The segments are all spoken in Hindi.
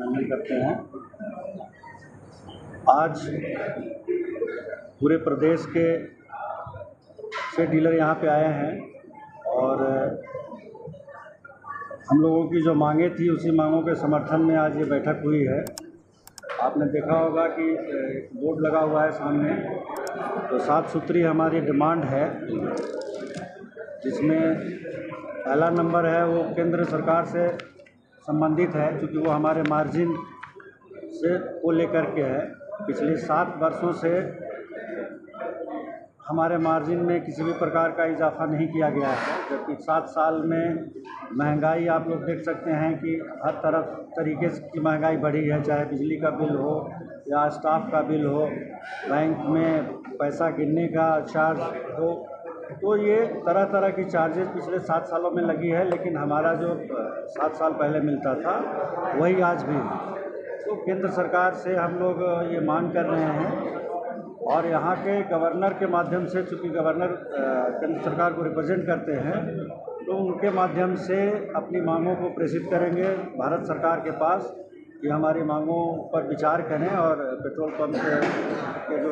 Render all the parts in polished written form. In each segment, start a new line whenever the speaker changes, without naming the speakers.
अभिनंदन करते हैं। आज पूरे प्रदेश के से डीलर यहाँ पे आए हैं और हम लोगों की जो मांगें थी उसी मांगों के समर्थन में आज ये बैठक हुई है। आपने देखा होगा कि बोर्ड लगा हुआ है सामने, तो 7 सूत्री हमारी डिमांड है, जिसमें पहला नंबर है वो केंद्र सरकार से संबंधित है, क्योंकि वो हमारे मार्जिन से को लेकर के है। पिछले 7 वर्षों से हमारे मार्जिन में किसी भी प्रकार का इजाफा नहीं किया गया है, जबकि 7 साल में महंगाई आप लोग देख सकते हैं कि हर तरफ तरीके की महंगाई बढ़ी है, चाहे बिजली का बिल हो या स्टाफ का बिल हो, बैंक में पैसा गिनने का चार्ज हो, तो ये तरह तरह की चार्जेस पिछले 7 सालों में लगी है। लेकिन हमारा जो 7 साल पहले मिलता था वही आज भी है। तो केंद्र सरकार से हम लोग ये मांग कर रहे हैं और यहाँ के गवर्नर के माध्यम से, चूँकि गवर्नर केंद्र सरकार को रिप्रेजेंट करते हैं, तो उनके माध्यम से अपनी मांगों को प्रेषित करेंगे भारत सरकार के पास कि हमारी मांगों पर विचार करें और पेट्रोल पंप के जो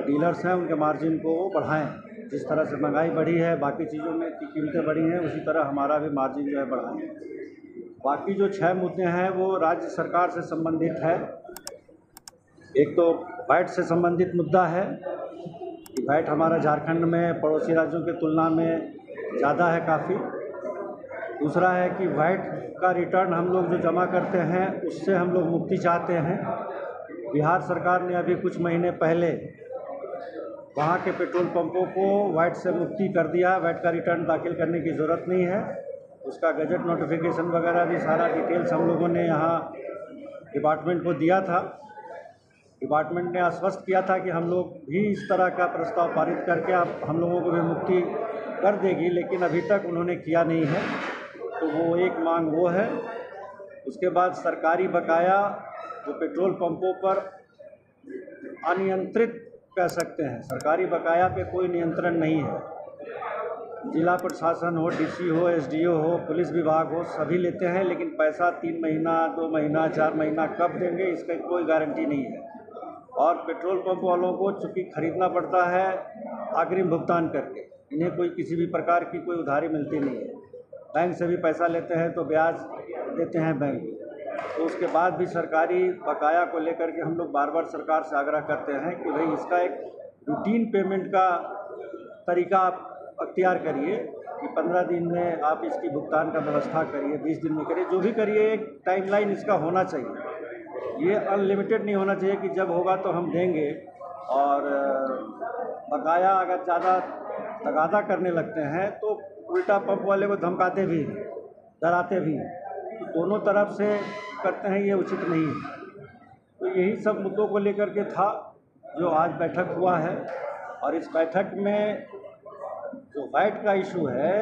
डीलर्स हैं उनके मार्जिन को बढ़ाएं। जिस तरह से महंगाई बढ़ी है, बाकी चीज़ों में की कीमतें बढ़ी हैं, उसी तरह हमारा भी मार्जिन जो है बढ़ाएं। बाकी जो 6 मुद्दे हैं वो राज्य सरकार से संबंधित है। एक तो वैट से संबंधित मुद्दा है कि वैट हमारा झारखंड में पड़ोसी राज्यों की तुलना में ज़्यादा है काफ़ी। दूसरा है कि वैट का रिटर्न हम लोग जो जमा करते हैं उससे हम लोग मुक्ति चाहते हैं। बिहार सरकार ने अभी कुछ महीने पहले वहाँ के पेट्रोल पंपों को वैट से मुक्ति कर दिया। वैट का रिटर्न दाखिल करने की ज़रूरत नहीं है। उसका गजट नोटिफिकेशन वगैरह भी सारा डिटेल्स हम लोगों ने यहाँ डिपार्टमेंट को दिया था। डिपार्टमेंट ने आश्वस्त किया था कि हम लोग भी इस तरह का प्रस्ताव पारित करके आप हम लोगों को भी मुक्ति कर देगी, लेकिन अभी तक उन्होंने किया नहीं है। तो वो एक मांग वो है। उसके बाद सरकारी बकाया जो पेट्रोल पंपों पर अनियंत्रित कह सकते हैं, सरकारी बकाया पे कोई नियंत्रण नहीं है। जिला प्रशासन हो, डीसी हो, एसडीओ हो, पुलिस विभाग हो, सभी लेते हैं, लेकिन पैसा 3 महीना, 2 महीना, 4 महीना कब देंगे इसका कोई गारंटी नहीं है। और पेट्रोल पंप वालों को चूँकि खरीदना पड़ता है अग्रिम भुगतान करके, इन्हें कोई किसी भी प्रकार की कोई उधारी मिलती नहीं है। बैंक से भी पैसा लेते हैं तो ब्याज देते हैं बैंक, तो उसके बाद भी सरकारी बकाया को लेकर के हम लोग बार बार सरकार से आग्रह करते हैं कि भाई इसका एक रूटीन पेमेंट का तरीका आप अख्तियार करिए कि 15 दिन में आप इसकी भुगतान का व्यवस्था करिए, 20 दिन में करिए, जो भी करिए, एक टाइमलाइन इसका होना चाहिए। ये अनलिमिटेड नहीं होना चाहिए कि जब होगा तो हम देंगे। और बकाया अगर ज़्यादा तगादा करने लगते हैं तो उल्टा पंप वाले को धमकाते भी, डराते भी, तो दोनों तरफ से करते हैं, ये उचित नहीं है। तो यही सब मुद्दों को लेकर के था जो आज बैठक हुआ है। और इस बैठक में जो वैट का इशू है,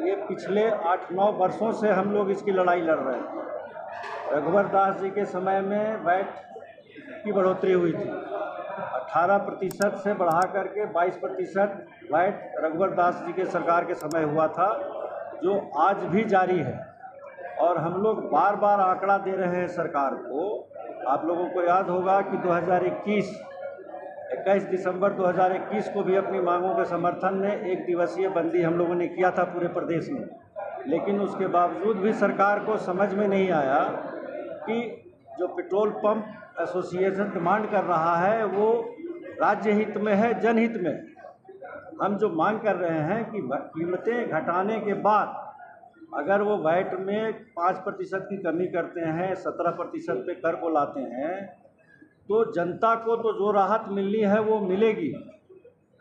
ये पिछले 8-9 वर्षों से हम लोग इसकी लड़ाई लड़ रहे हैं। रघुवर दास जी के समय में वैट की बढ़ोतरी हुई थी, 18% से बढ़ा करके 22% वैट रघुवर दास जी के सरकार के समय हुआ था, जो आज भी जारी है। और हम लोग बार बार आंकड़ा दे रहे हैं सरकार को। आप लोगों को याद होगा कि 21 दिसंबर 2021 को भी अपनी मांगों के समर्थन में 1 दिवसीय बंदी हम लोगों ने किया था पूरे प्रदेश में, लेकिन उसके बावजूद भी सरकार को समझ में नहीं आया कि जो पेट्रोल पंप एसोसिएशन डिमांड कर रहा है वो राज्य हित में है, जनहित में। हम जो मांग कर रहे हैं कि कीमतें घटाने के बाद अगर वो वैट में 5% की कमी करते हैं, 17% पे कर को लाते हैं, तो जनता को तो जो राहत मिलनी है वो मिलेगी।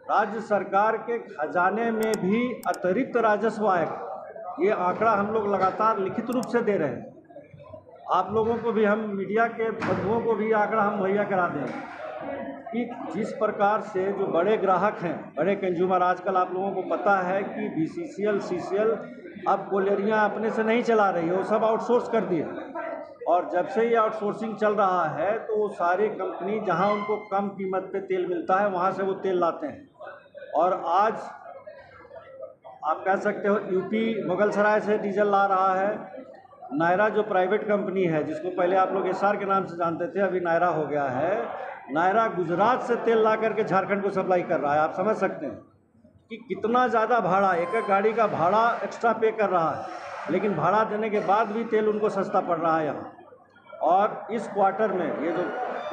राज्य सरकार के खजाने में भी अतिरिक्त राजस्व आएगा। ये आंकड़ा हम लोग लगातार लिखित रूप से दे रहे हैं। आप लोगों को भी, हम मीडिया के बंधुओं को भी आंकड़ा हम मुहैया करा दें कि जिस प्रकार से जो बड़े ग्राहक हैं, बड़े कंज्यूमर, आजकल आप लोगों को पता है कि BCCL, CCL अब कोलेरियाँ अपने से नहीं चला रही है, वो सब आउटसोर्स कर दिए। और जब से ये आउटसोर्सिंग चल रहा है तो वो सारी कंपनी जहां उनको कम कीमत पे तेल मिलता है वहां से वो तेल लाते हैं। और आज आप कह सकते हो यूपी मुगलसराय से डीजल ला रहा है, नायरा जो प्राइवेट कंपनी है, जिसको पहले आप लोग एस्सार के नाम से जानते थे, अभी नायरा हो गया है। नायरा गुजरात से तेल ला करके झारखंड को सप्लाई कर रहा है। आप समझ सकते हैं कि कितना ज़्यादा भाड़ा, एक एक गाड़ी का भाड़ा एक्स्ट्रा पे कर रहा है, लेकिन भाड़ा देने के बाद भी तेल उनको सस्ता पड़ रहा है यहाँ। और इस क्वार्टर में, ये जो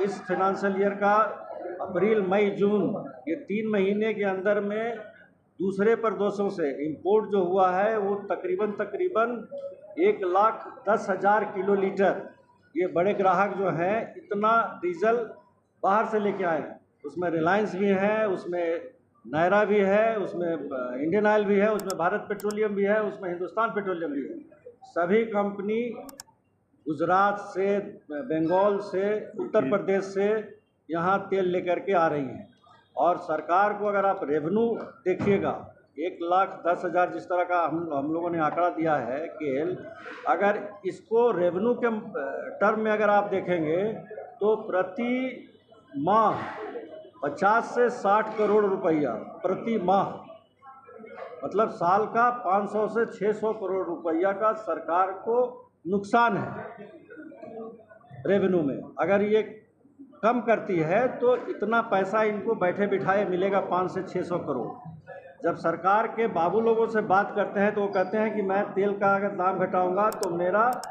इस फाइनेंशियल ईयर का अप्रैल मई जून, ये 3 महीने के अंदर में दूसरे प्रदेशों से इंपोर्ट जो हुआ है वो तकरीबन 1,10,000 किलो लीटर। ये बड़े ग्राहक जो हैं इतना डीजल बाहर से लेके आए हैं। उसमें रिलायंस भी है, उसमें नायरा भी है, उसमें इंडियन ऑयल भी है, उसमें भारत पेट्रोलियम भी है, उसमें हिंदुस्तान पेट्रोलियम भी है। सभी कंपनी गुजरात से, बंगाल से, उत्तर प्रदेश से यहाँ तेल लेकर के आ रही हैं। और सरकार को अगर आप रेवेन्यू देखिएगा, 1,10,000 जिस तरह का हम लोगों ने आंकड़ा दिया है केल, अगर इसको रेवेन्यू के टर्म में अगर आप देखेंगे तो प्रति माह 50 से 60 करोड़ रुपया प्रति माह, मतलब साल का 500 से 600 करोड़ रुपया का सरकार को नुकसान है रेवेन्यू में। अगर ये कम करती है तो इतना पैसा इनको बैठे बिठाए मिलेगा 500 से 600 करोड़। जब सरकार के बाबू लोगों से बात करते हैं तो वो कहते हैं कि मैं तेल का अगर दाम घटाऊंगा तो मेरा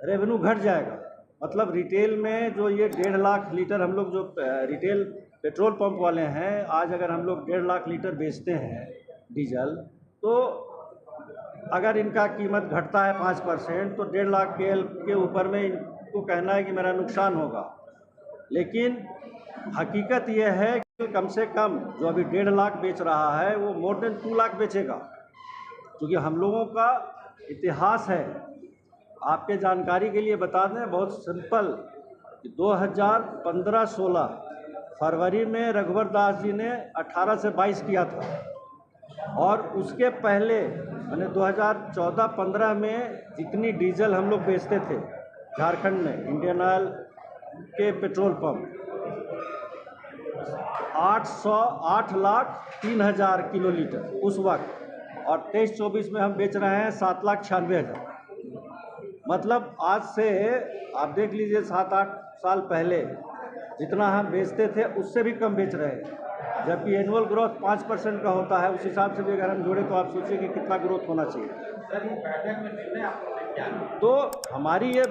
रेवेन्यू घट जाएगा। मतलब रिटेल में जो ये 1.5 लाख लीटर हम लोग जो रिटेल पेट्रोल पंप वाले हैं, आज अगर हम लोग 1.5 लाख लीटर बेचते हैं डीजल, तो अगर इनका कीमत घटता है 5% तो 1.5 लाख के ऊपर में इनको कहना है कि मेरा नुकसान होगा। लेकिन हकीकत यह है कि कम से कम जो अभी 1.5 लाख बेच रहा है वो मोर देन 2 लाख बेचेगा। क्योंकि हम लोगों का इतिहास है, आपके जानकारी के लिए बता दें, बहुत सिंपल, 2015-16 फरवरी में रघुवर दास जी ने 18 से 22 किया था। और उसके पहले मैंने 2014-15 में जितनी डीजल हम लोग बेचते थे झारखंड में, इंडियन ऑयल के पेट्रोल पंप 8,03,000 किलो लीटर उस वक्त, और 23-24 में हम बेच रहे हैं 7,96,000। मतलब आज से आप देख लीजिए 7-8 साल पहले जितना हम बेचते थे उससे भी कम बेच रहे हैं। जबकि एनुअल ग्रोथ 5% का होता है, उस हिसाब से भी अगर हम जोड़े तो आप सोचिए कि कितना ग्रोथ होना चाहिए। तो हमारी ये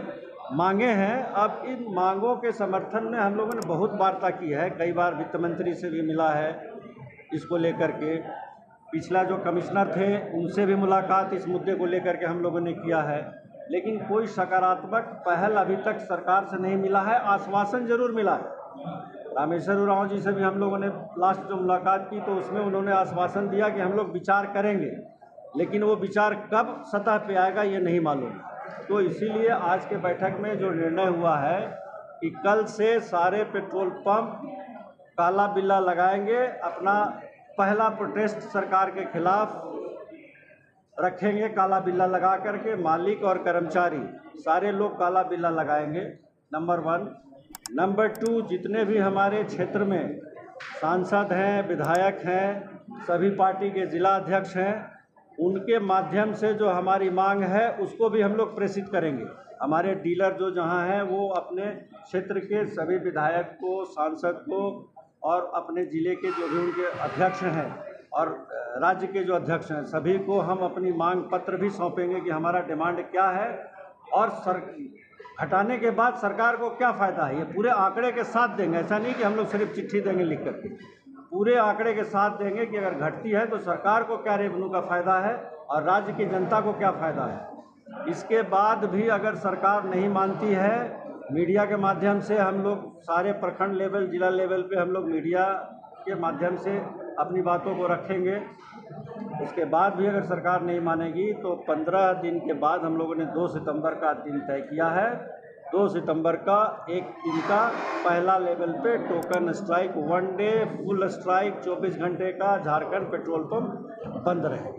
मांगे हैं। अब इन मांगों के समर्थन में हम लोगों ने बहुत वार्ता की है, कई बार वित्त मंत्री से भी मिला है इसको लेकर के, पिछला जो कमिश्नर थे उनसे भी मुलाकात इस मुद्दे को लेकर के हम लोगों ने किया है, लेकिन कोई सकारात्मक पहल अभी तक सरकार से नहीं मिला है। आश्वासन जरूर मिला है। रामेश्वर उरांव जी से भी हम लोगों ने लास्ट जो मुलाकात की तो उसमें उन्होंने आश्वासन दिया कि हम लोग विचार करेंगे, लेकिन वो विचार कब सतह पे आएगा ये नहीं मालूम। तो इसीलिए आज के बैठक में जो निर्णय हुआ है कि कल से सारे पेट्रोल पंप काला बिल्ला लगाएंगे, अपना पहला प्रोटेस्ट सरकार के खिलाफ रखेंगे, काला बिल्ला लगा करके मालिक और कर्मचारी सारे लोग काला बिल्ला लगाएंगे, नंबर 1। नंबर 2, जितने भी हमारे क्षेत्र में सांसद हैं, विधायक हैं, सभी पार्टी के जिला अध्यक्ष हैं, उनके माध्यम से जो हमारी मांग है उसको भी हम लोग प्रेषित करेंगे। हमारे डीलर जो जहाँ हैं वो अपने क्षेत्र के सभी विधायक को, सांसद को और अपने ज़िले के जो भी उनके अध्यक्ष हैं और राज्य के जो अध्यक्ष हैं, सभी को हम अपनी मांग पत्र भी सौंपेंगे कि हमारा डिमांड क्या है और हटाने के बाद सरकार को क्या फ़ायदा है। ये पूरे आंकड़े के साथ देंगे, ऐसा नहीं कि हम लोग सिर्फ चिट्ठी देंगे लिख करके, पूरे आंकड़े के साथ देंगे कि अगर घटती है तो सरकार को क्या रेवेन्यू का फ़ायदा है और राज्य की जनता को क्या फ़ायदा है। इसके बाद भी अगर सरकार नहीं मानती है, मीडिया के माध्यम से हम लोग सारे प्रखंड लेवल, जिला लेवल पे हम लोग मीडिया के माध्यम से अपनी बातों को रखेंगे। उसके बाद भी अगर सरकार नहीं मानेगी तो 15 दिन के बाद हम लोगों ने 2 सितंबर का दिन तय किया है। 2 सितंबर का एक दिन का पहला लेवल पे token strike, 1 day full strike, 24 घंटे का झारखंड पेट्रोल पंप बंद रहेगा।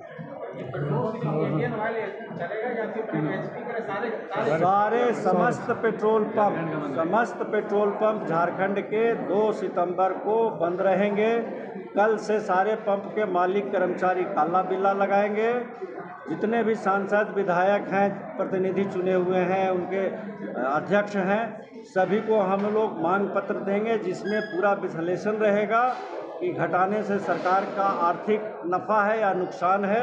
सारे समस्त पेट्रोल पंप झारखंड के 2 सितंबर को बंद रहेंगे। कल से सारे पंप के मालिक कर्मचारी काला बिल्ला लगाएंगे। जितने भी सांसद विधायक हैं, प्रतिनिधि चुने हुए हैं, उनके अध्यक्ष हैं, सभी को हम लोग मांग पत्र देंगे जिसमें पूरा विश्लेषण रहेगा कि घटाने से सरकार का आर्थिक नफ़ा है या नुकसान है,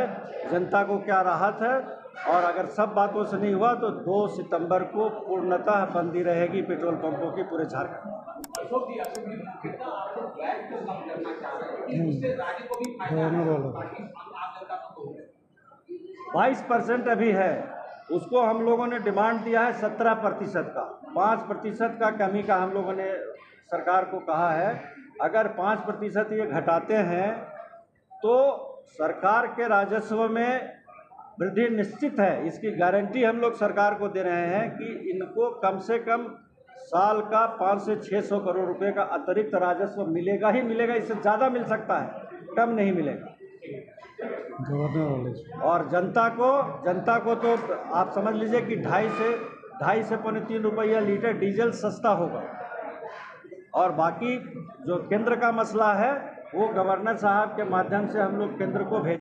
जनता को क्या राहत है। और अगर सब बातों से नहीं हुआ तो 2 सितंबर को पूर्णतः बंदी रहेगी पेट्रोल पंपों की पूरे झारखंड में। 22% अभी है, उसको हम लोगों ने डिमांड दिया है 17% का। 5% का कमी का हम लोगों ने सरकार को कहा है। अगर 5% ये घटाते हैं तो सरकार के राजस्व में वृद्धि निश्चित है। इसकी गारंटी हम लोग सरकार को दे रहे हैं कि इनको कम से कम साल का 500 से 600 करोड़ रुपए का अतिरिक्त राजस्व मिलेगा ही मिलेगा। इससे ज़्यादा मिल सकता है, कम नहीं मिलेगा। और जनता को तो आप समझ लीजिए कि 2.5 से पौने 3 रुपया लीटर डीजल सस्ता होगा। और बाकी जो केंद्र का मसला है वो गवर्नर साहब के माध्यम से हम लोग केंद्र को भेज